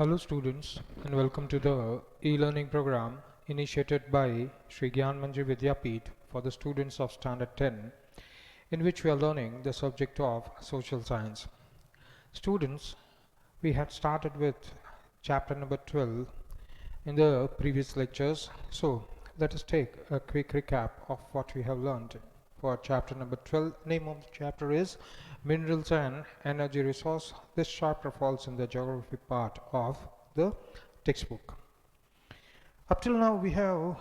Hello students and welcome to the e-learning program initiated by Sri Gyan Manjir Vidyapeeth for the students of Standard 10, in which we are learning the subject of social science. Students, we had started with chapter number 12 in the previous lectures, so let us take a quick recap of what we have learned for chapter number 12. Name of the chapter is Minerals and Energy Resource. This chapter falls in the geography part of the textbook. Up till now we have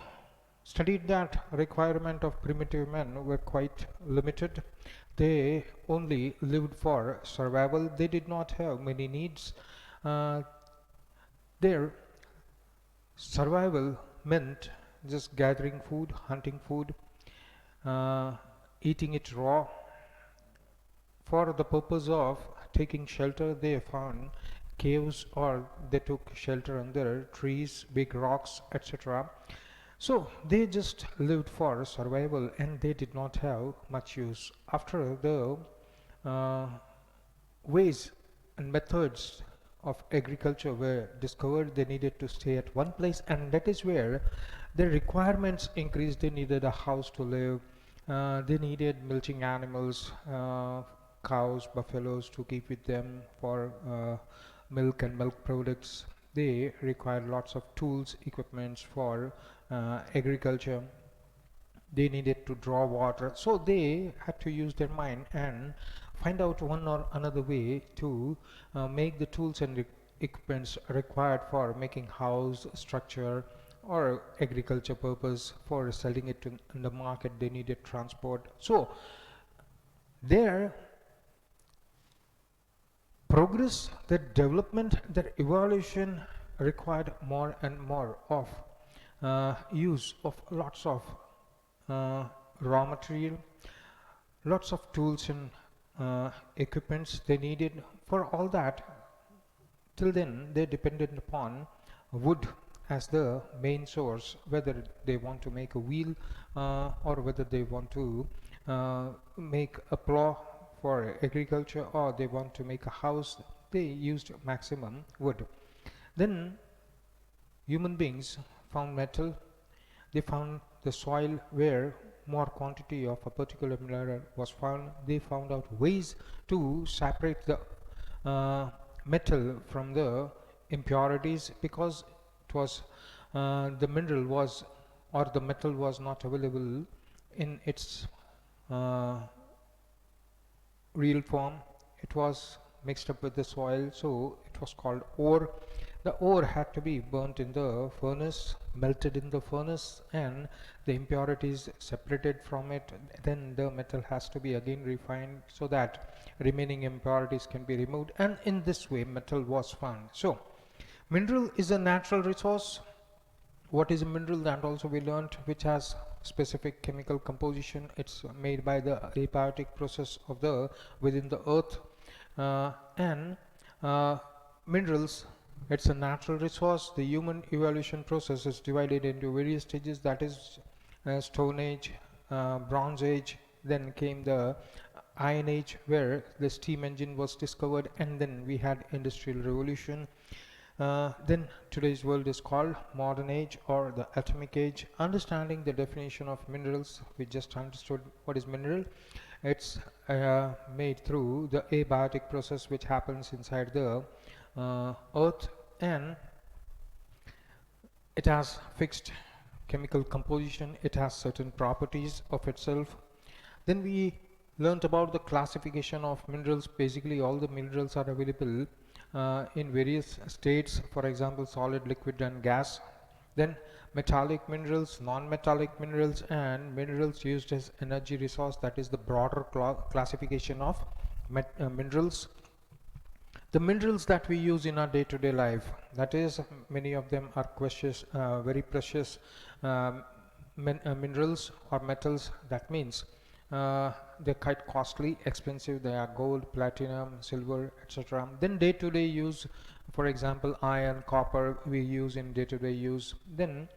studied that requirement of primitive men were quite limited. They only lived for survival. They did not have many needs. Their survival meant just gathering food, hunting food, eating it raw. For the purpose of taking shelter, they found caves or they took shelter under trees, big rocks, etc. So they just lived for survival and they did not have much use. After the uh, ways and methods of agriculture were discovered, they needed to stay at one place, and that is where their requirements increased. They needed a house to live, they needed milching animals, cows, buffaloes to keep with them for milk and milk products. They required lots of tools, equipments for agriculture. They needed to draw water, so they had to use their mind and find out one or another way to make the tools and equipments required for making house structure or agriculture purpose. For selling it in the market, they needed transport. So their progress, their development, their evolution required more and more of use of lots of uh, raw material, lots of tools and equipments they needed. For all that, till then they depended upon wood as the main source, whether they want to make a wheel or whether they want to make a plow for agriculture, or they want to make a house. They used maximum wood. Then human beings found metal. They found the soil where more quantity of a particular mineral was found. They found out ways to separate the metal from the impurities, because it was the mineral was, or the metal was not available in its uh, real form. It was mixed up with the soil, so it was called ore. The ore had to be burnt in the furnace, melted in the furnace, and the impurities separated from it. Then the metal has to be again refined so that remaining impurities can be removed, and in this way metal was found. So mineral is a natural resource. What is a mineral? That also we learned, which has specific chemical composition. It's made by the abiotic process of the within the earth, and minerals, it's a natural resource. The human evolution process is divided into various stages, that is stone age, bronze age, then came the iron age where the steam engine was discovered, and then we had industrial revolution. Then today's world is called modern age or the atomic age. Understanding the definition of minerals, we just understood what is mineral. It's made through the abiotic process which happens inside the earth, and it has fixed chemical composition. It has certain properties of itself. Then we learnt about the classification of minerals. Basically all the minerals are available in various states, for example solid, liquid and gas. Then metallic minerals, non-metallic minerals, and minerals used as energy resource. That is the broader classification of minerals. The minerals that we use in our day-to-day life, that is many of them are precious, very precious minerals or metals. That means they're quite costly, expensive. They are gold, platinum, silver, etc. Then day-to-day use, for example iron, copper we use in day-to-day use. Then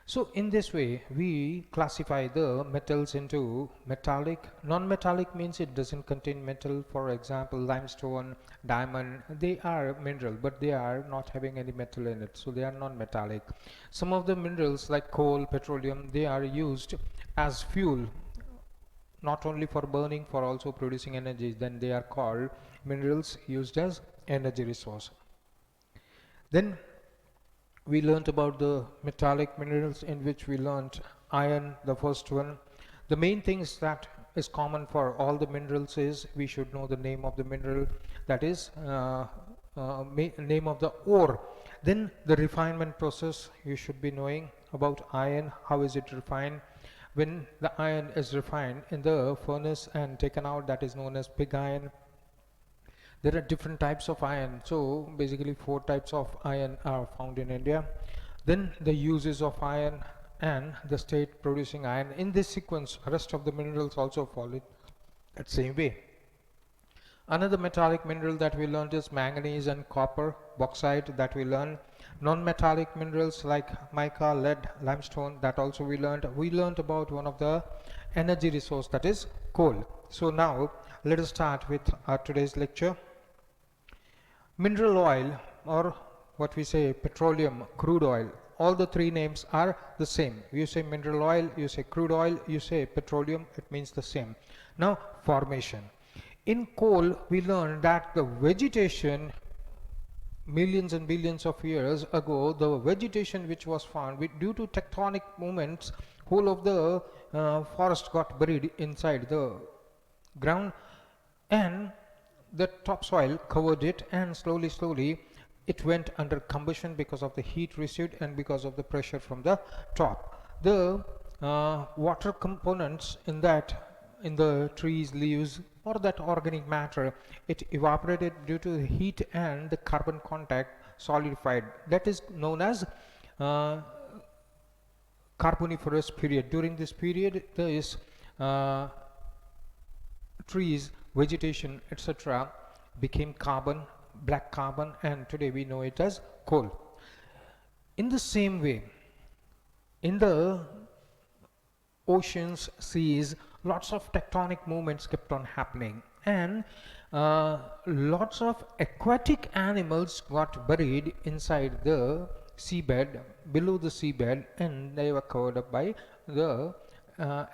So in this way, we classify the metals into metallic. Non-metallic means it doesn't contain metal. For example, limestone, diamond, they are mineral, but they are not having any metal in it. So they are non-metallic. Some of the minerals like coal, petroleum, they are used as fuel, not only for burning, for also producing energy. Then they are called minerals used as energy resource. Then we learnt about the metallic minerals, in which we learnt iron, the first one. The main things that is common for all the minerals is we should know the name of the mineral, that is name of the ore. Then the refinement process, you should be knowing about iron, how is it refined. When the iron is refined in the furnace and taken out, that is known as pig iron. There are different types of iron. So basically 4 types of iron are found in India. Then the uses of iron and the state producing iron. In this sequence, rest of the minerals also follow that same way. Another metallic mineral that we learned is manganese and copper, bauxite that we learned. Non-metallic minerals like mica, lead, limestone, that also we learned. We learned about one of the energy resource, that is coal. So now let us start with our today's lecture. Mineral oil, or what we say petroleum, crude oil, all the 3 names are the same. You say mineral oil, you say crude oil, you say petroleum, it means the same. Now formation. In coal, we learned that the vegetation, millions and billions of years ago, the vegetation which was found due to tectonic movements, whole of the forest got buried inside the ground, and the topsoil covered it, and slowly it went under combustion because of the heat received and because of the pressure from the top. The water components in the trees, leaves, or that organic matter, it evaporated due to the heat and the carbon contact solidified. That is known as Carboniferous period. During this period, there is trees, vegetation, etc. became carbon, black carbon, and today we know it as coal. In the same way, in the oceans, seas, lots of tectonic movements kept on happening, and lots of aquatic animals got buried inside the seabed, below the seabed, and they were covered up by the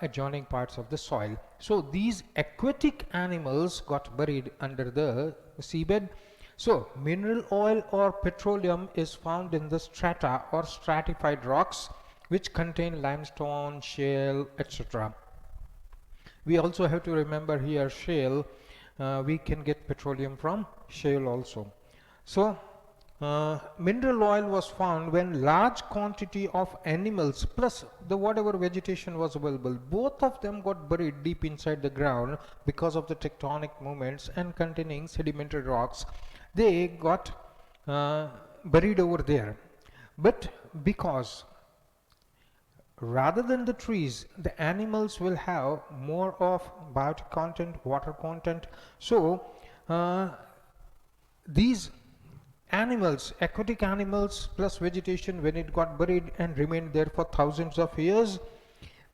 adjoining parts of the soil. So these aquatic animals got buried under the seabed. So mineral oil or petroleum is found in the strata or stratified rocks which contain limestone, shale, etc. We also have to remember here shale, we can get petroleum from shale also. So mineral oil was found when large quantity of animals plus the whatever vegetation was available, both of them got buried deep inside the ground because of the tectonic movements, and containing sedimentary rocks, they got buried over there. But because rather than the trees, the animals will have more of biotic content, water content, so these animals, aquatic animals plus vegetation, when it got buried and remained there for thousands of years,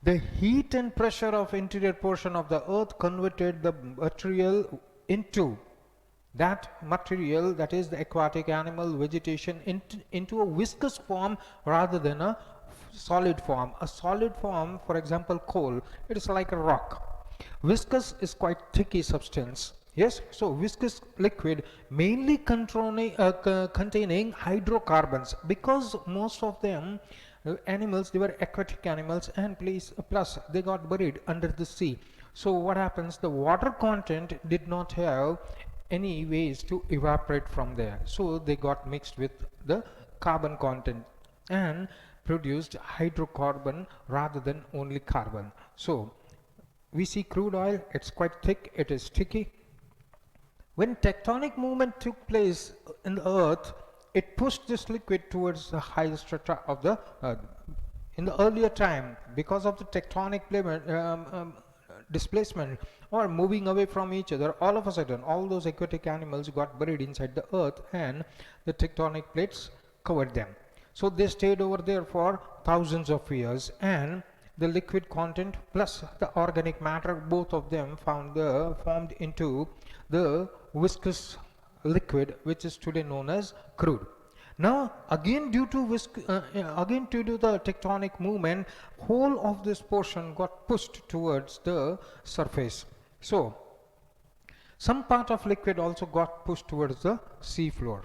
the heat and pressure of interior portion of the earth converted the material into that material, that is the aquatic animal vegetation, into a viscous form rather than a solid form. A solid form, for example coal, it is like a rock. Viscous is quite thicky substance. Yes, so viscous liquid mainly containing hydrocarbons, because most of them animals, they were aquatic animals, and plus they got buried under the sea. So what happens, the water content did not have any ways to evaporate from there, so they got mixed with the carbon content and produced hydrocarbon rather than only carbon. So we see crude oil, it's quite thick, it is sticky. When tectonic movement took place in the earth, it pushed this liquid towards the higher strata of the earth. In the earlier time, because of the tectonic displacement or moving away from each other, all of a sudden all those aquatic animals got buried inside the earth and the tectonic plates covered them. So they stayed over there for thousands of years, and the liquid content plus the organic matter, both of them formed into the viscous liquid, which is today known as crude. Now again due to the tectonic movement, whole of this portion got pushed towards the surface. So some part of liquid also got pushed towards the sea floor.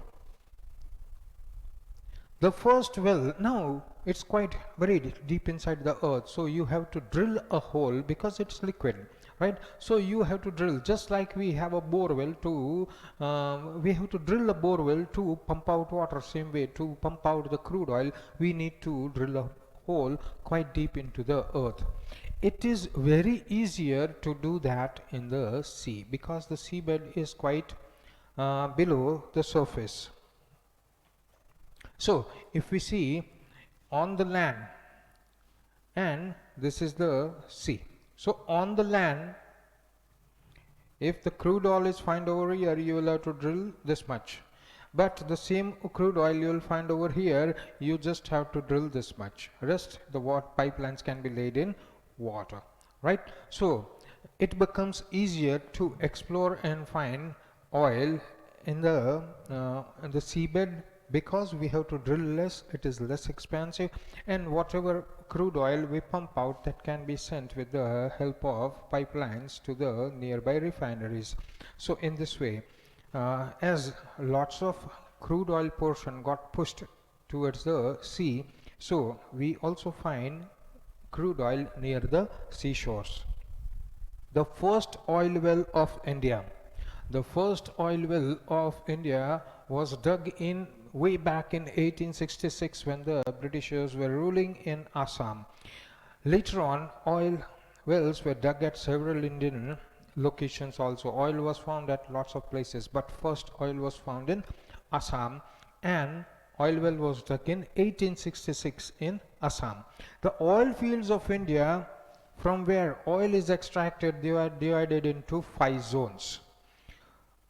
The first well, now it's quite buried deep inside the earth, so you have to drill a hole because it's liquid, right? So you have to drill, just like we have a bore well to we have to drill a bore well to pump out water. Same way, to pump out the crude oil, we need to drill a hole quite deep into the earth. It is very easier to do that in the sea because the seabed is quite below the surface. So if we see on the land, and this is the sea. So on the land, if the crude oil is found over here, you will have to drill this much. But the same crude oil you will find over here, you just have to drill this much. Rest the pipelines can be laid in water, right? So it becomes easier to explore and find oil in the seabed because we have to drill less. It is less expensive, and whatever crude oil we pump out, that can be sent with the help of pipelines to the nearby refineries. So in this way, as lots of crude oil portion got pushed towards the sea, so we also find crude oil near the seashores. The first oil well of India. The first oil well of India was dug in way back in 1866 when the Britishers were ruling in Assam. Later on, oil wells were dug at several Indian locations also. Oil was found at lots of places, but first oil was found in Assam, and oil well was dug in 1866 in Assam. The oil fields of India, from where oil is extracted, they are divided into 5 zones.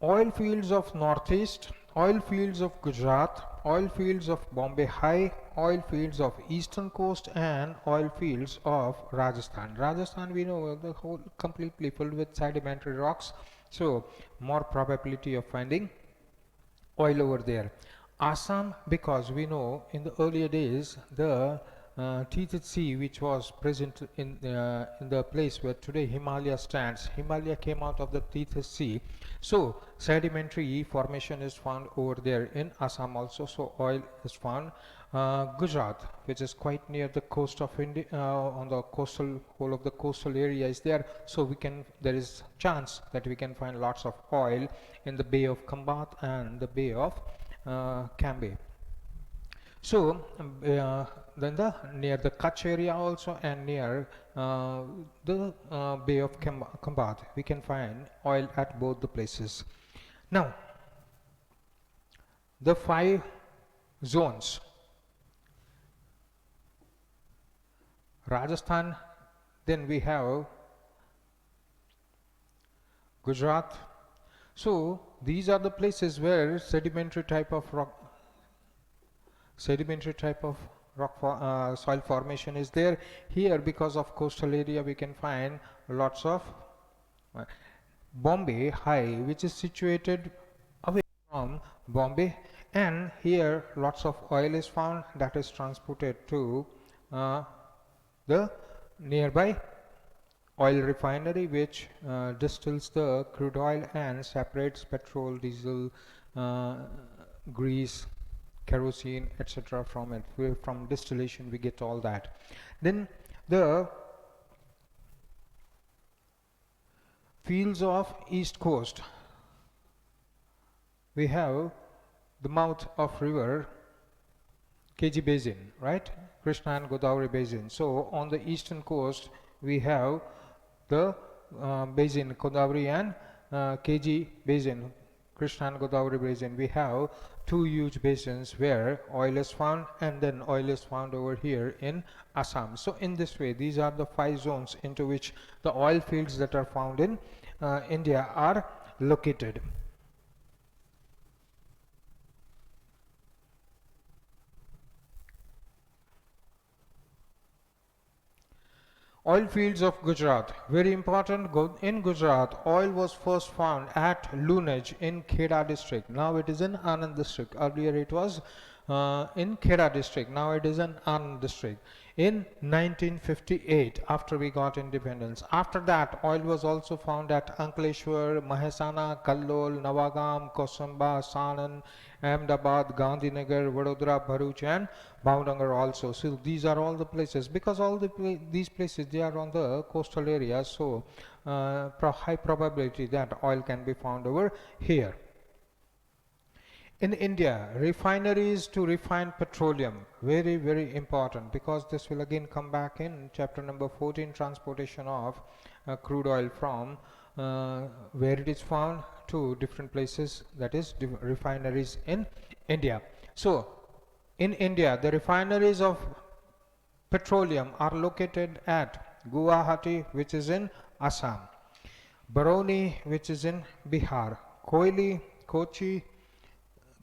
Oil fields of Northeast, oil fields of Gujarat, oil fields of Bombay High, oil fields of Eastern Coast, and oil fields of Rajasthan. Rajasthan, we know, the whole completely filled with sedimentary rocks, so more probability of finding oil over there. Assam, because we know in the earlier days the Teethid Sea, which was present in the place where today Himalaya stands, Himalaya came out of the Teethid Sea, so sedimentary formation is found over there in Assam also, so oil is found. Gujarat, which is quite near the coast of India, on the coastal, whole of the coastal area is there, so there is chance that we can find lots of oil in the Bay of Khambat and the Bay of Cambay. So then near the Kutch area also, and near the Bay of Khambat, we can find oil at both the places. Now the 5 zones. Rajasthan, then we have Gujarat. So these are the places where sedimentary type of soil formation is there. Here, because of coastal area, we can find lots of Bombay High, which is situated away from Bombay, and here lots of oil is found that is transported to the nearby oil refinery, which distills the crude oil and separates petrol, diesel, grease, kerosene, etc. from it. From distillation we get all that. Then the fields of East Coast, we have the mouth of river KG Basin, right? Krishna and Godavari Basin. So on the eastern coast we have the basin, Godavari and KG Basin, Krishna and Godavari Basin. We have 2 huge basins where oil is found, and then oil is found over here in Assam. So in this way, these are the 5 zones into which the oil fields that are found in India are located. Oil fields of Gujarat, very important. In Gujarat, oil was first found at Lunaj in Kheda district. Now it is in Anand district. Earlier it was in Kheda district. Now it is in Anand district. In 1958, after we got independence. After that, oil was also found at Ankleshwar, Mahesana, Kallol, Navagam, Kosamba, Sanan, Ahmedabad, Gandhinagar, Vadodara, Bharuch, and Bhavnagar also. So these are all the places, because all these places, they are on the coastal area, so high probability that oil can be found over here. In India, refineries to refine petroleum, very, very important, because this will again come back in chapter number 14, transportation of crude oil from where it is found to different places, that is refineries in India. So in India, the refineries of petroleum are located at Guwahati, which is in Assam, Barauni, which is in Bihar, Koili, Kochi,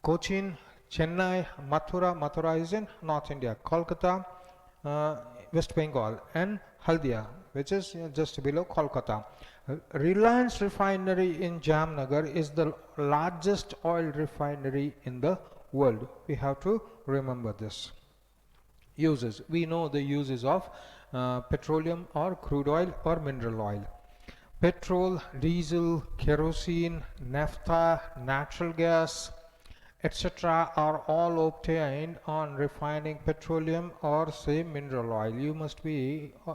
Cochin, Chennai, Mathura is in North India, Kolkata, West Bengal, and Haldia, which is just below Kolkata. Reliance Refinery in Jamnagar is the largest oil refinery in the world. We have to remember this. Uses. We know the uses of petroleum or crude oil or mineral oil. Petrol, diesel, kerosene, naphtha, natural gas, etc. are all obtained on refining petroleum or say mineral oil.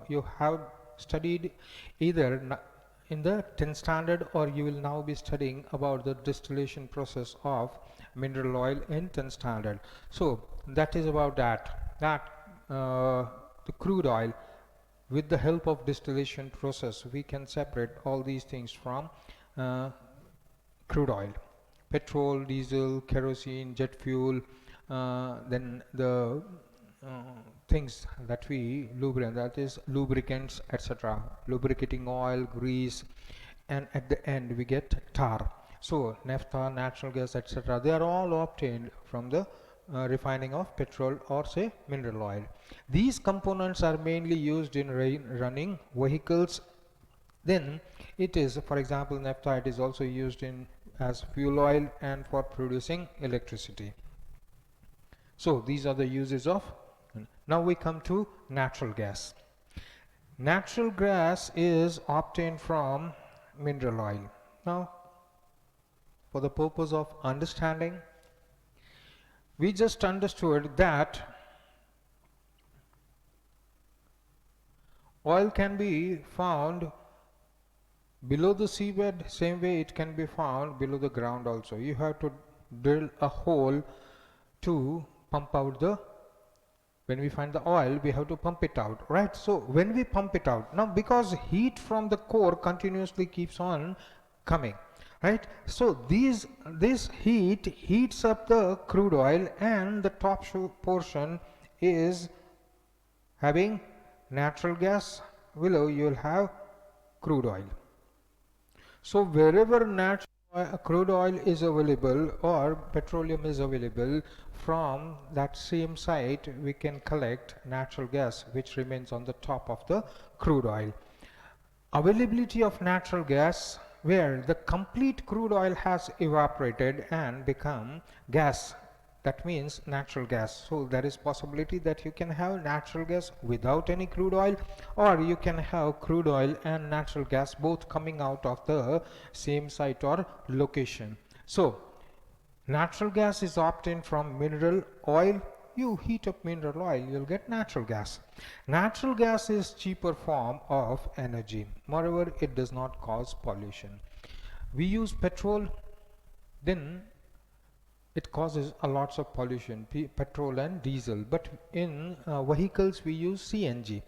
You have studied either in the 10th standard, or you will now be studying about the distillation process of mineral oil in 10th standard. So that is about that the crude oil, with the help of distillation process, we can separate all these things from crude oil. Petrol, diesel, kerosene, jet fuel, then the things that we lubricate, that is lubricants, etc. Lubricating oil, grease, and at the end we get tar. So naphtha, natural gas, etc. they are all obtained from the refining of petrol or say mineral oil. These components are mainly used in running vehicles. Then it is, for example, naphtha, it is also used in as fuel oil and for producing electricity. So these are the uses of. Now we come to natural gas. Natural gas is obtained from mineral oil. Now, for the purpose of understanding, we just understood that oil can be found below the seabed, same way it can be found below the ground also. You have to drill a hole to pump out the, when we find the oil, we have to pump it out, right? So when we pump it out, now because heat from the core continuously keeps on coming, right? So this heat heats up the crude oil, and the top portion is having natural gas, below you will have crude oil. So wherever crude oil is available or petroleum is available, from that same site we can collect natural gas, which remains on the top of the crude oil. Availability of natural gas, where the complete crude oil has evaporated and become gas, that means natural gas. So there is possibility that you can have natural gas without any crude oil, or you can have crude oil and natural gas both coming out of the same site or location. So natural gas is obtained from mineral oil. You heat up mineral oil, you'll get natural gas. Natural gas is cheaper form of energy. Moreover, it does not cause pollution. We use petrol, then it causes a lots of pollution, petrol and diesel. But in vehicles we use CNG,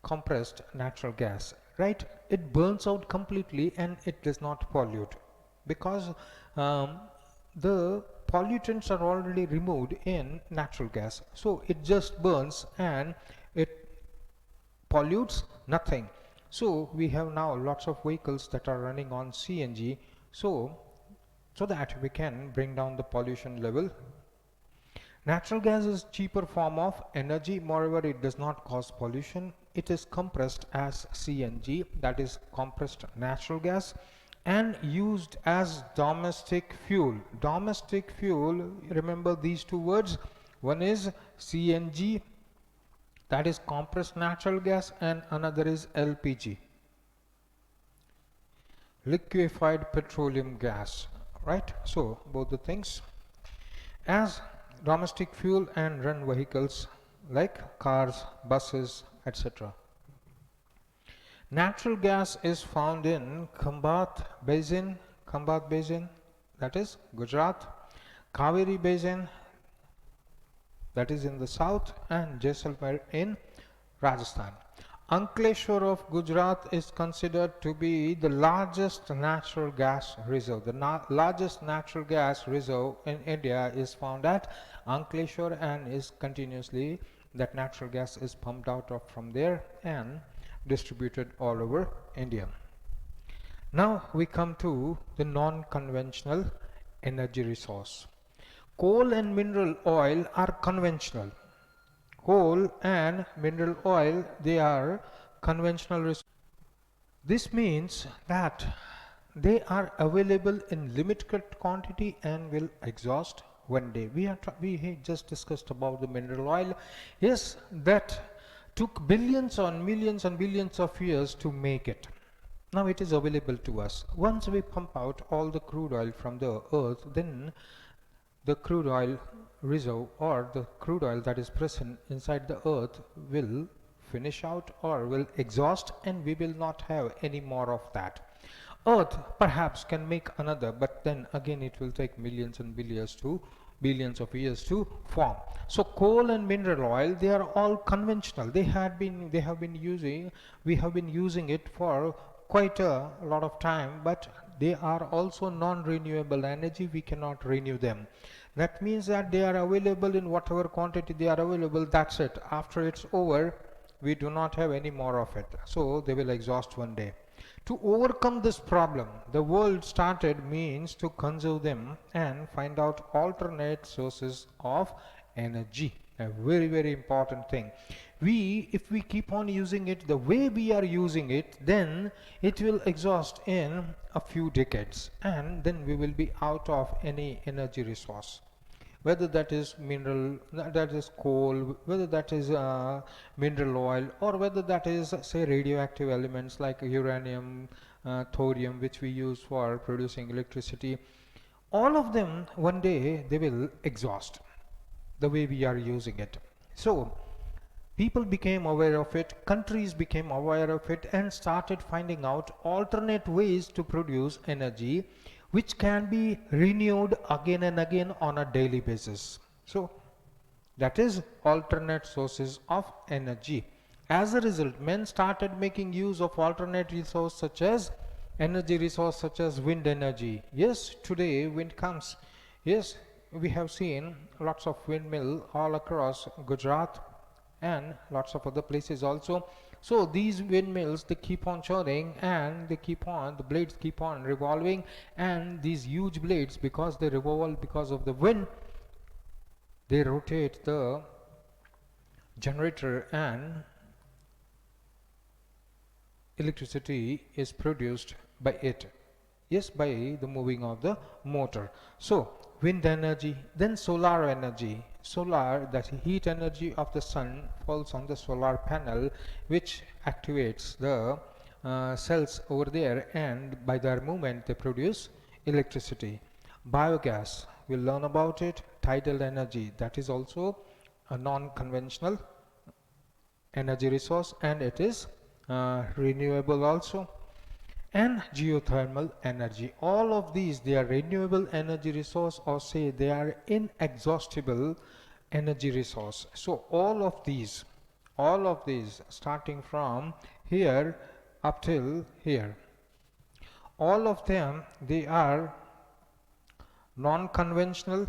compressed natural gas, right? It burns out completely and it does not pollute, because the pollutants are already removed in natural gas. So it just burns and it pollutes nothing. So we have now lots of vehicles that are running on CNG, so that we can bring down the pollution level. Natural gas is cheaper form of energy. Moreover, it does not cause pollution. it is compressed as CNG, that is compressed natural gas, and used as domestic fuel. Domestic fuel, remember these two words. One is CNG, that is compressed natural gas, and another is LPG, liquefied petroleum gas, right? So both the things as domestic fuel and run vehicles like cars, buses, etc. Natural gas is found in Khambat Basin, that is Gujarat, Kaveri Basin, that is in the south, and Jaisalmer in Rajasthan. Ankleshwar of Gujarat is considered to be the largest natural gas reserve. The largest natural gas reserve in India is found at Ankleshwar, and is continuously that natural gas is pumped out of from there and distributed all over India. Now we come to the non-conventional energy resource. Coal and mineral oil are conventional. Coal and mineral oil, they are conventional resources. This means that they are available in limited quantity and will exhaust one day. We just discussed about the mineral oil. Yes, that took billions on millions and billions of years to make it. Now it is available to us. Once we pump out all the crude oil from the earth, then the crude oil reserve or the crude oil that is present inside the earth will finish out or will exhaust, and we will not have any more of that. Earth perhaps can make another, but then again it will take millions and billions of years to form. So coal and mineral oil, they are all conventional. We have been using it for quite a lot of time, but they are also non-renewable energy. We cannot renew them. That means that they are available in whatever quantity they are available, that's it. After it's over, we do not have any more of it, so they will exhaust one day. To overcome this problem, the world started means to conserve them and find out alternate sources of energy. A very, very important thing. If we keep on using it the way we are using it, then it will exhaust in a few decades, and then we will be out of any energy resource. Whether that is mineral, that is coal, whether that is mineral oil, or whether that is, say, radioactive elements like uranium, thorium, which we use for producing electricity, all of them one day they will exhaust the way we are using it. So people became aware of it, countries became aware of it, and started finding out alternate ways to produce energy which can be renewed again and again on a daily basis. So that is alternate sources of energy. As a result, men started making use of alternate resource such as energy resource such as wind energy. Yes, today wind comes. Yes, we have seen lots of windmill all across Gujarat and lots of other places also. So these windmills, they keep on churning, and the blades keep on revolving, and these huge blades, because they revolve because of the wind, they rotate the generator, and electricity is produced by it. Yes, by the moving of the motor. So wind energy, then solar energy. Solar, that heat energy of the sun falls on the solar panel, which activates the cells over there, and by their movement they produce electricity. Biogas, we'll learn about it. Tidal energy, that is also a non-conventional energy resource, and it is renewable also. And geothermal energy, all of these, they are renewable energy resource, or say they are inexhaustible energy resource. So all of these starting from here up till here, all of them, they are non-conventional,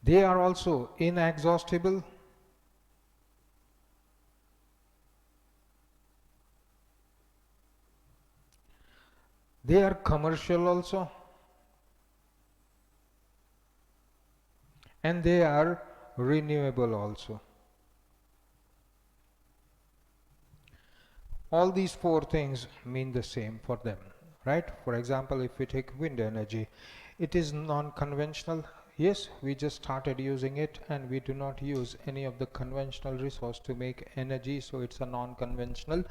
they are also inexhaustible, they are commercial also, and they are renewable also. All these four things mean the same for them, right? For example, if we take wind energy, it is non-conventional. Yes, we just started using it and we do not use any of the conventional resource to make energy, so it's a non-conventional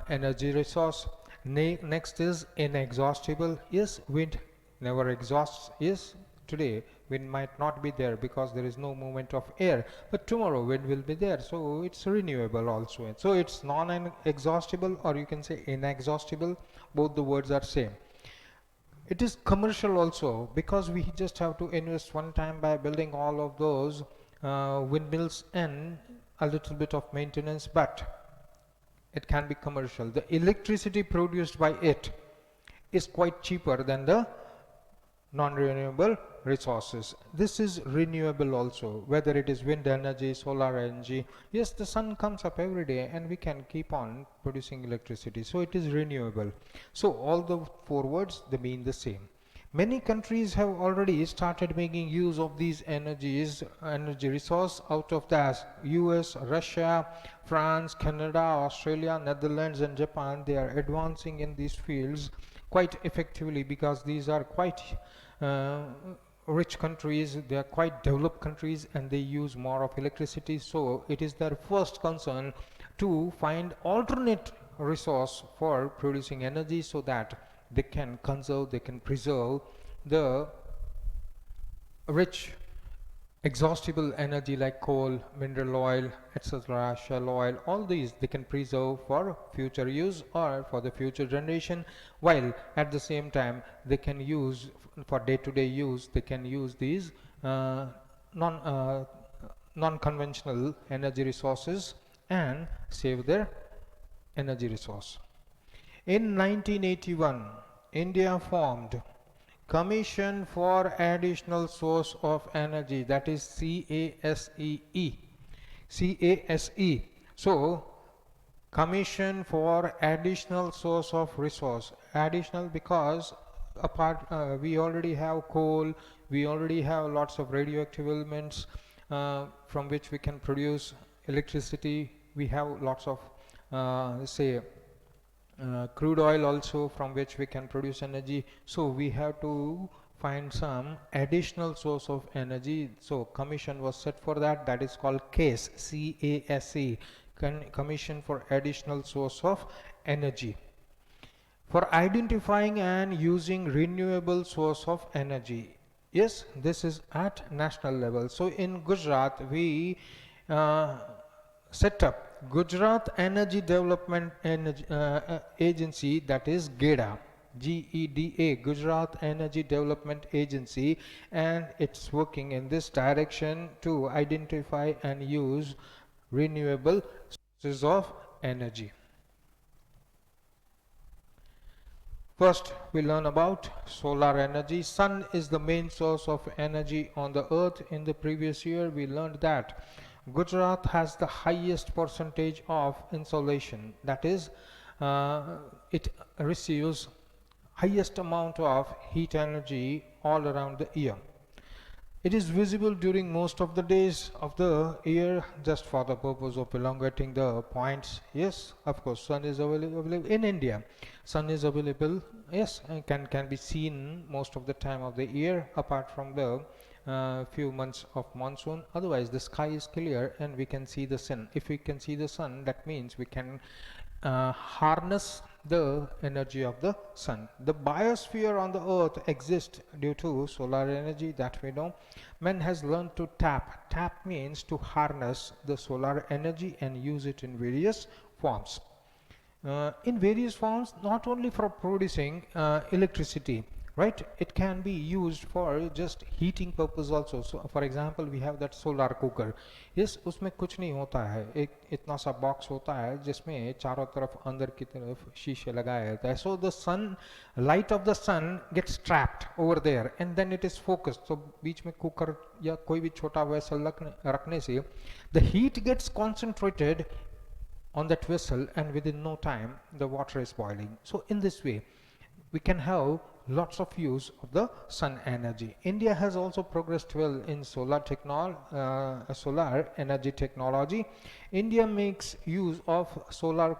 energy resource. Next is inexhaustible. Yes, wind never exhausts. Yes, today wind might not be there because there is no movement of air, but tomorrow wind will be there, so it's renewable also. So it's non-exhaustible, or you can say inexhaustible. Both the words are same. It is commercial also, because we just have to invest one time by building all of those windmills and a little bit of maintenance, but it can be commercial. The electricity produced by it is quite cheaper than the non-renewable resources. This is renewable also, whether it is wind energy, solar energy. Yes, the sun comes up every day and we can keep on producing electricity, so it is renewable. So all the four words, they mean the same. Many countries have already started making use of these energy resource out of that. US, Russia, France, Canada, Australia, Netherlands and Japan, they are advancing in these fields quite effectively, because these are quite uh, rich countries, they are quite developed countries, and they use more of electricity. So it is their first concern to find alternate resource for producing energy, so that they can conserve, they can preserve the rich exhaustible energy like coal, mineral oil, etc., shell oil. All these they can preserve for future use or for the future generation, while at the same time they can use for day-to-day use. They can use these non non-conventional energy resources and save their energy resource. In 1981, India formed Commission for Additional Source of Energy, that is CASEE. CASE. So, Commission for Additional Source of Resource. Additional because we already have coal, we already have lots of radioactive elements from which we can produce electricity. We have lots of say crude oil also, from which we can produce energy. So we have to find some additional source of energy. So commission was set for that. That is called CASE, CASE, Commission for Additional Source of Energy, for identifying and using renewable source of energy. Yes, this is at national level. So in Gujarat, we set up Gujarat Energy Development Agency, that is GEDA, GEDA, Gujarat Energy Development Agency, and it's working in this direction to identify and use renewable sources of energy. First, we learn about solar energy. Sun is the main source of energy on the earth. In the previous year, we learned that Gujarat has the highest percentage of insolation. That is, it receives highest amount of heat energy all around the year. It is visible during most of the days of the year, just for the purpose of elongating the points. Yes, of course, sun is available in India. Sun is available, yes, and can be seen most of the time of the year, apart from the few months of monsoon. Otherwise, the sky is clear and we can see the sun. If we can see the sun, that means we can harness the energy of the sun. The biosphere on the earth exists due to solar energy, that we know. Man has learned to tap. Tap means to harness the solar energy and use it in various forms. Not only for producing electricity, right? It can be used for just heating purpose also. So for example, we have that solar cooker. Yes, उसमें कुछ नहीं होता है, एक इतना सा box होता है जिसमें चारों तरफ अंदर की तरफ शीशे लगाया जाता है. So the sun, light of the sun gets trapped over there and then it is focused. So बीच में कुकर या कोई भी छोटा vessel रखने से the heat gets concentrated on that vessel and within no time the water is boiling. So in this way we can have lots of use of the sun energy. India has also progressed well in solar energy technology. India makes use of solar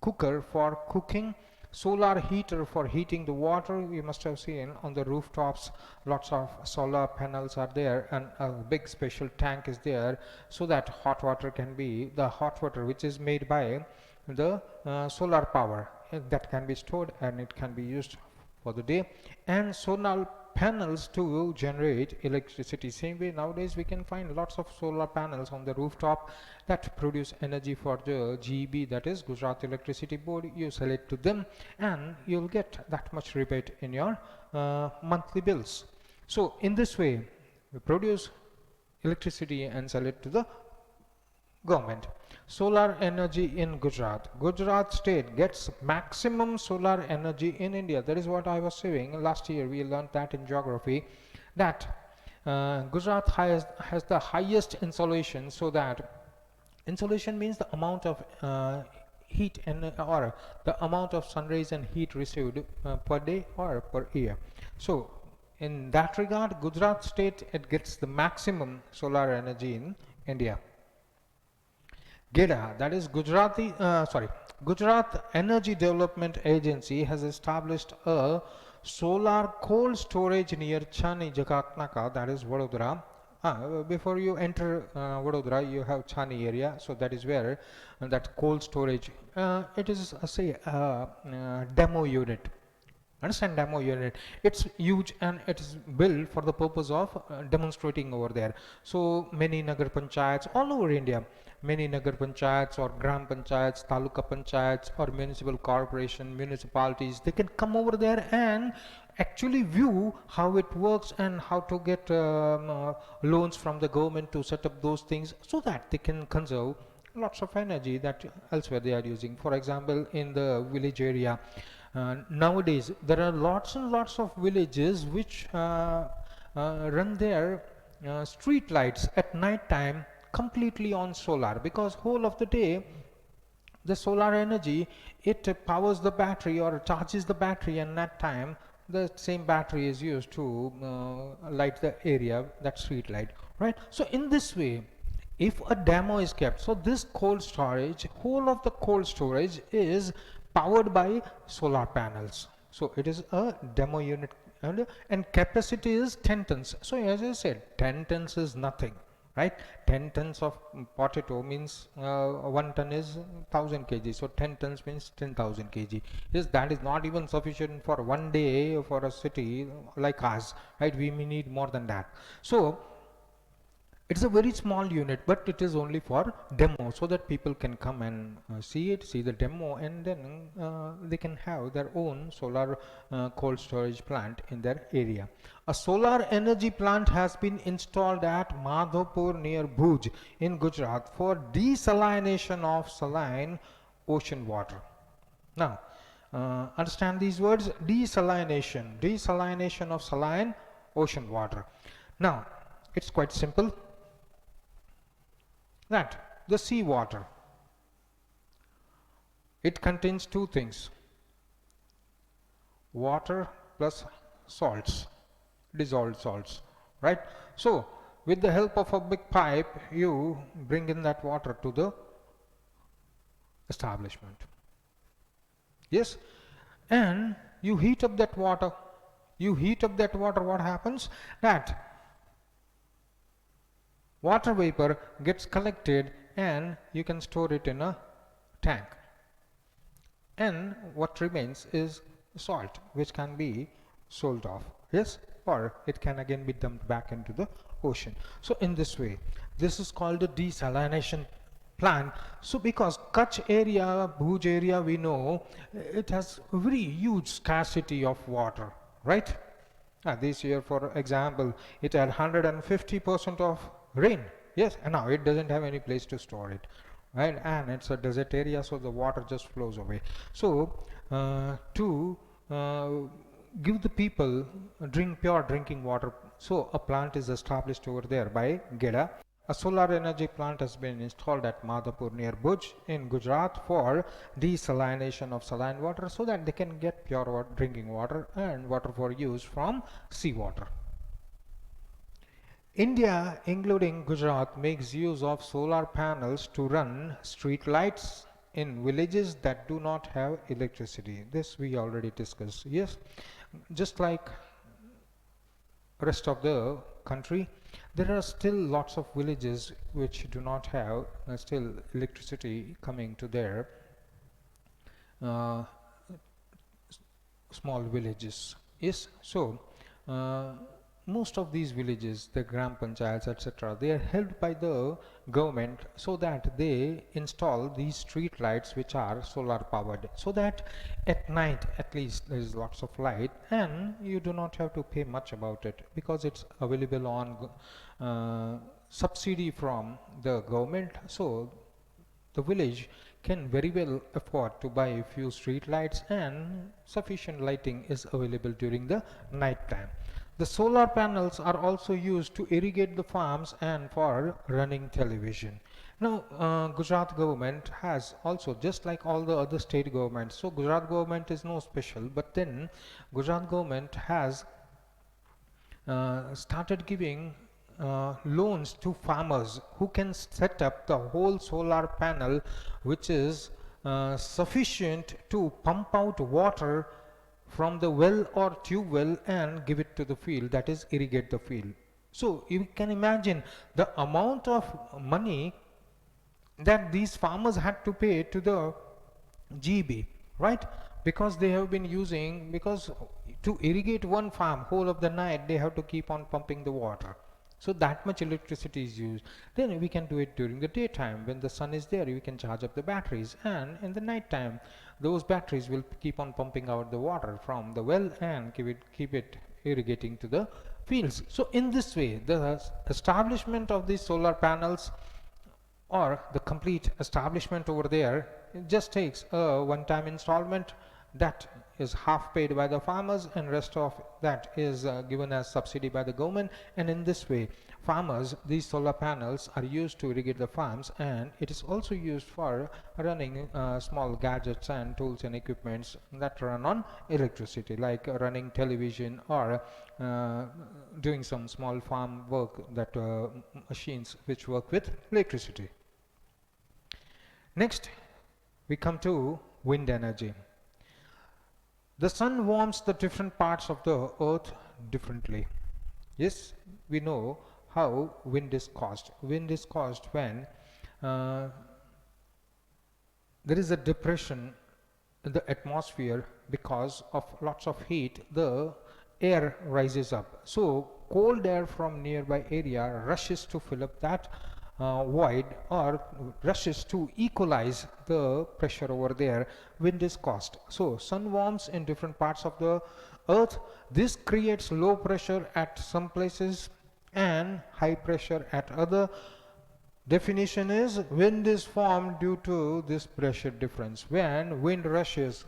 cooker for cooking, solar heater for heating the water. You must have seen on the rooftops lots of solar panels are there, and a big special tank is there, so that hot water can be the hot water which is made by the solar power, that can be stored and it can be used for the day, and solar panels to generate electricity. Same way nowadays we can find lots of solar panels on the rooftop that produce energy for the GEB, that is Gujarat Electricity Board. You sell it to them and you'll get that much rebate in your monthly bills. So in this way we produce electricity and sell it to the government. Solar energy in Gujarat. Gujarat state gets maximum solar energy in India. That is what I was saying. Last year we learned that in geography, that Gujarat has the highest insolation, so that insolation means the amount of heat and or the amount of sun rays and heat received per day or per year. So in that regard, Gujarat state, it gets the maximum solar energy in India. GEDA, that is Gujarat Energy Development Agency, has established a solar cold storage near Chani Jagatnaka, that is Vadodara. Before you enter Vadodara, you have Chani area, so that is where that cold storage, it is demo unit. Understand, demo unit, it's huge and it is built for the purpose of demonstrating over there. So many Nagar Panchayats all over India, many Nagar Panchayats or Gram Panchayats, Taluka Panchayats or municipal corporation, municipalities, they can come over there and actually view how it works and how to get loans from the government to set up those things, so that they can conserve lots of energy that elsewhere they are using. For example, in the village area, nowadays there are lots and lots of villages which run their street lights at night time completely on solar, because whole of the day the solar energy, it powers the battery or charges the battery, and that time the same battery is used to light the area, that street light, right? So in this way, if a demo is kept, so this cold storage, whole of the cold storage is powered by solar panels. So it is a demo unit, and capacity is 10 tons. So as I said, 10 tons is nothing, right? 10 tons of potato means 1 ton is 1000 kg, so 10 tons means 10,000 kg. Yes, that is not even sufficient for one day for a city like us, right? We may need more than that. So it's a very small unit, but it is only for demo, so that people can come and see the demo, and then they can have their own solar cold storage plant in their area. A solar energy plant has been installed at Madhopur near Bhuj in Gujarat for desalination of saline ocean water. Now, understand these words: desalination of saline ocean water. Now, it's quite simple, that the sea water, it contains two things: water plus salts, dissolved salts, right? So with the help of a big pipe, you bring in that water to the establishment, yes, and you heat up that water. What happens? That water vapor gets collected and you can store it in a tank, and what remains is salt, which can be sold off, yes, or it can again be dumped back into the ocean. So in this way, this is called a desalination plant. So because Kutch area, Bhuj area, we know it has a very huge scarcity of water, right? This year, for example, it had 150% of rain, yes, and now it doesn't have any place to store it, right? And it's a desert area, so the water just flows away. So to give the people pure drinking water, so a plant is established over there by GEDA, a solar energy plant has been installed at Madhapur near Bhuj in Gujarat for desalination of saline water so that they can get pure water, drinking water and water for use from seawater. India, including Gujarat, makes use of solar panels to run street lights in villages that do not have electricity. This we already discussed. Yes, just like rest of the country, there are still lots of villages which do not have still electricity coming to their uh, small villages. Yes, so uh, most of these villages, the gram panchayats, etc., they are helped by the government so that they install these street lights which are solar powered, so that at night at least there is lots of light and you do not have to pay much about it because it's available on subsidy from the government. So the village can very well afford to buy a few street lights and sufficient lighting is available during the night time. The solar panels are also used to irrigate the farms and for running television. Now, Gujarat government has also, just like all the other state governments, so Gujarat government is no special, but then Gujarat government has started giving loans to farmers who can set up the whole solar panel which is sufficient to pump out water from the well or tube well and give it to the field, that is irrigate the field. So you can imagine the amount of money that these farmers had to pay to the GB, right? Because they have been using, because to irrigate one farm whole of the night they have to keep on pumping the water. So that much electricity is used. Then we can do it during the daytime when the sun is there. We can charge up the batteries, and in the night time those batteries will keep on pumping out the water from the well and keep it irrigating to the fields. So in this way, the establishment of these solar panels or the complete establishment over there, it just takes a one-time installment that is half paid by the farmers and rest of that is given as subsidy by the government. And in this way, farmers, these solar panels are used to irrigate the farms, and it is also used for running small gadgets and tools and equipments that run on electricity, like running television or doing some small farm work, that machines which work with electricity. Next, we come to wind energy. The sun warms the different parts of the earth differently. Yes, we know how wind is caused. Wind is caused when there is a depression in the atmosphere because of lots of heat. The air rises up. So cold air from nearby area rushes to fill up that void or rushes to equalize the pressure over there. Wind is caused. So sun warms in different parts of the earth. This creates low pressure at some places and high pressure at other. Definition is wind is formed due to this pressure difference. When wind rushes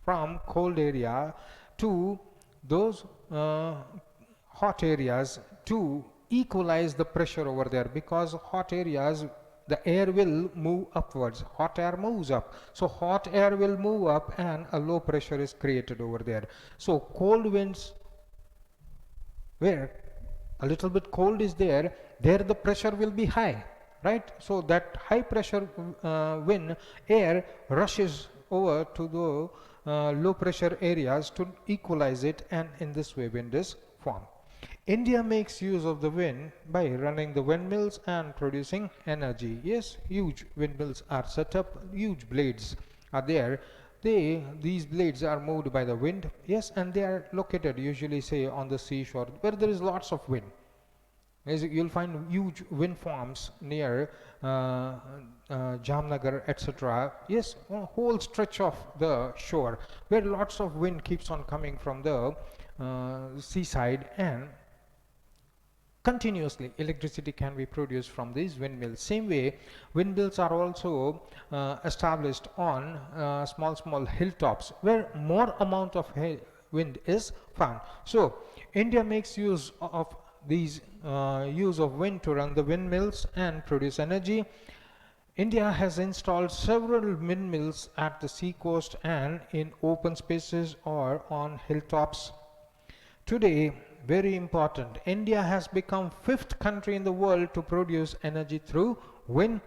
from cold area to those hot areas to equalize the pressure over there, because hot areas the air will move upwards, hot air moves up, so hot air will move up and a low pressure is created over there. So cold winds, where a little bit cold is there, there the pressure will be high, right? So that high pressure wind air rushes over to the low pressure areas to equalize it, and in this way wind is formed. India makes use of the wind by running the windmills and producing energy. Yes, huge windmills are set up, huge blades are there. These blades are moved by the wind. Yes, and they are located usually say on the seashore where there is lots of wind. As you'll find huge wind farms near Jamnagar, etc. Yes, a whole stretch of the shore where lots of wind keeps on coming from the seaside, and continuously electricity can be produced from these windmills. Same way, windmills are also established on small hilltops where more amount of wind is found. So India makes use of these use of wind to run the windmills and produce energy. India has installed several windmills at the seacoast and in open spaces or on hilltops. Today, very important, India has become fifth country in the world to produce energy through wind.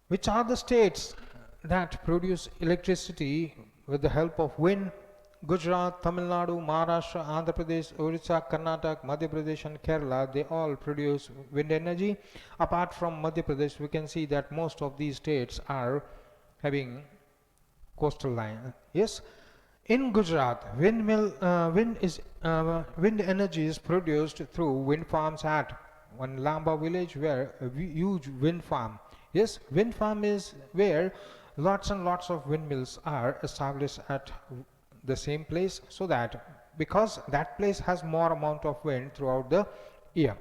Which are the states that produce electricity with the help of wind? Gujarat, Tamil Nadu, Maharashtra, Andhra Pradesh, Orissa, Karnataka, Madhya Pradesh and Kerala, they all produce wind energy. Apart from Madhya Pradesh, we can see that most of these states are having coastal line. Yes, in Gujarat, wind energy is produced through wind farms at one Lamba village, where a huge wind farm. Yes, wind farm is where lots and lots of windmills are established at the same place, so that because that place has more amount of wind throughout the year.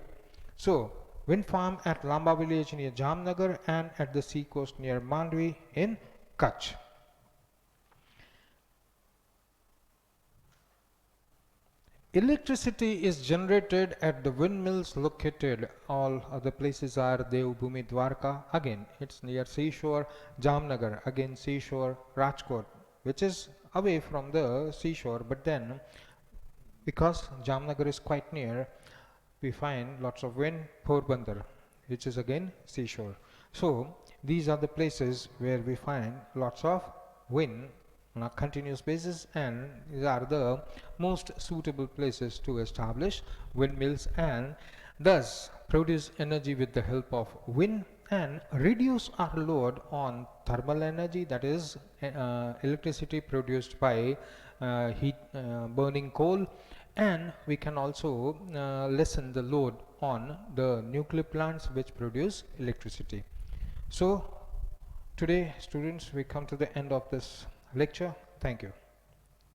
So wind farm at Lamba village near Jamnagar and at the sea coast near Mandvi in Kutch. Electricity is generated at the windmills located. All other places are Devbhoomi, Dwarka, again it's near seashore, Jamnagar, again seashore, Rajkot, which is away from the seashore, but then because Jamnagar is quite near, we find lots of wind. Porbandar, which is again seashore. So these are the places where we find lots of wind on a continuous basis, and these are the most suitable places to establish windmills and thus produce energy with the help of wind and reduce our load on thermal energy, that is electricity produced by burning coal, and we can also lessen the load on the nuclear plants which produce electricity. So today, students, we come to the end of this lecture. Thank you.